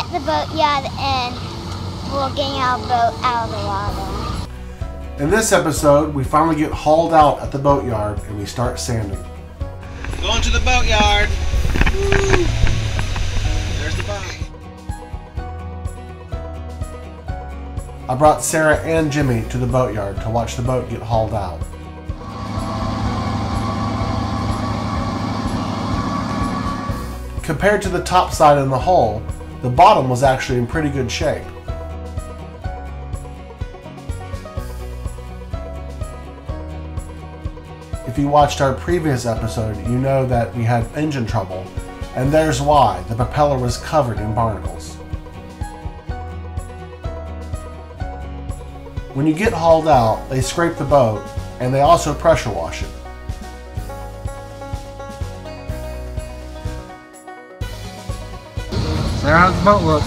at the boatyard and we're getting our boat out of the water. In this episode, we finally get hauled out at the boatyard and we start sanding. Going to the boatyard. Woo. There's the boat. I brought Sarah and Jimmy to the boatyard to watch the boat get hauled out. Compared to the top side and the hull, the bottom was actually in pretty good shape. If you watched our previous episode, you know that we had engine trouble, and there's why. The propeller was covered in barnacles. When you get hauled out, they scrape the boat, and they also pressure wash it. Sarah, how's the boat look?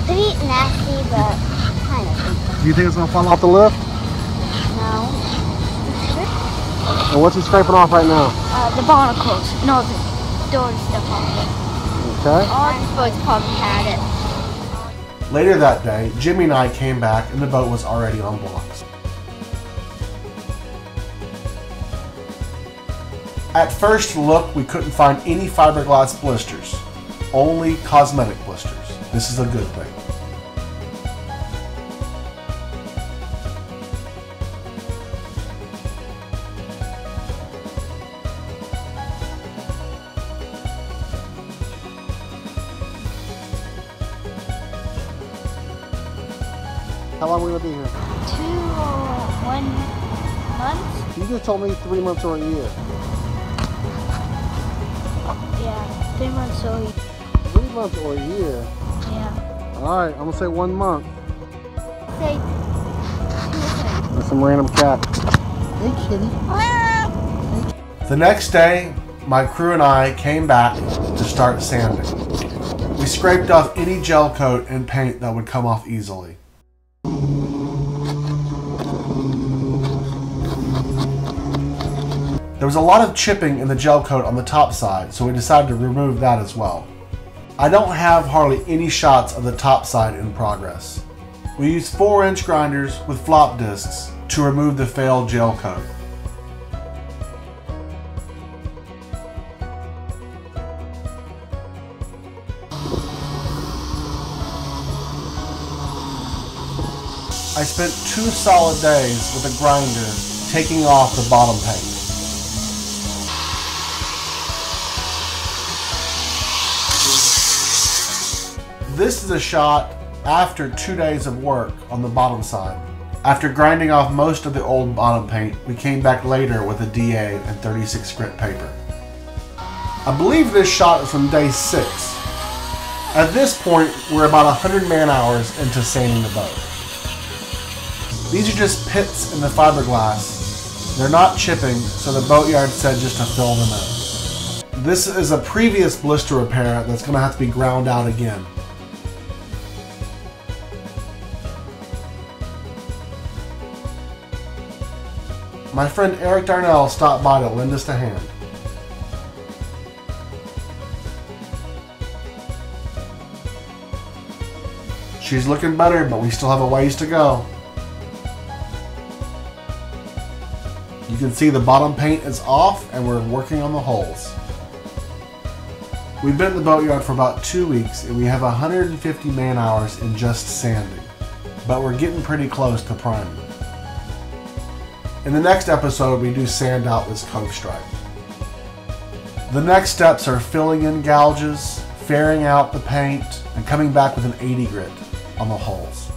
Pretty nasty, but kind of good. Do you think it's going to fall off the lift? No. And what's he scraping off right now? The barnacles. No, the door and stuff on it. Okay. All these boats probably had it. Later that day, Jimmy and I came back and the boat was already on blocks. At first look, we couldn't find any fiberglass blisters, only cosmetic blisters. This is a good thing. How long are we going to be here? 2 or 1 month? You just told me 3 months or a year. Yeah, 3 months or a year. 3 months or a year? Yeah. Alright, I'm going to say 1 month. Say 2 That's some random cat. Hey, kitty. The next day, my crew and I came back to start sanding. We scraped off any gel coat and paint that would come off easily. There was a lot of chipping in the gel coat on the top side, so we decided to remove that as well. I don't have hardly any shots of the top side in progress. We used 4-inch grinders with flop discs to remove the failed gel coat. I spent 2 solid days with a grinder taking off the bottom paint. This is a shot after 2 days of work on the bottom side. After grinding off most of the old bottom paint, we came back later with a DA and 36 grit paper. I believe this shot is from day 6. At this point, we're about 100 man-hours into sanding the boat. These are just pits in the fiberglass. They're not chipping, so the boatyard said just to fill them in. This is a previous blister repair that's going to have to be ground out again. My friend Eric Darnell stopped by to lend us a hand. She's looking better, but we still have a ways to go. You can see the bottom paint is off and we're working on the holes. We've been at the boatyard for about 2 weeks and we have 150 man-hours in just sanding, but we're getting pretty close to priming. In the next episode, we do sand out this cove stripe. The next steps are filling in gouges, fairing out the paint, and coming back with an 80 grit on the holes.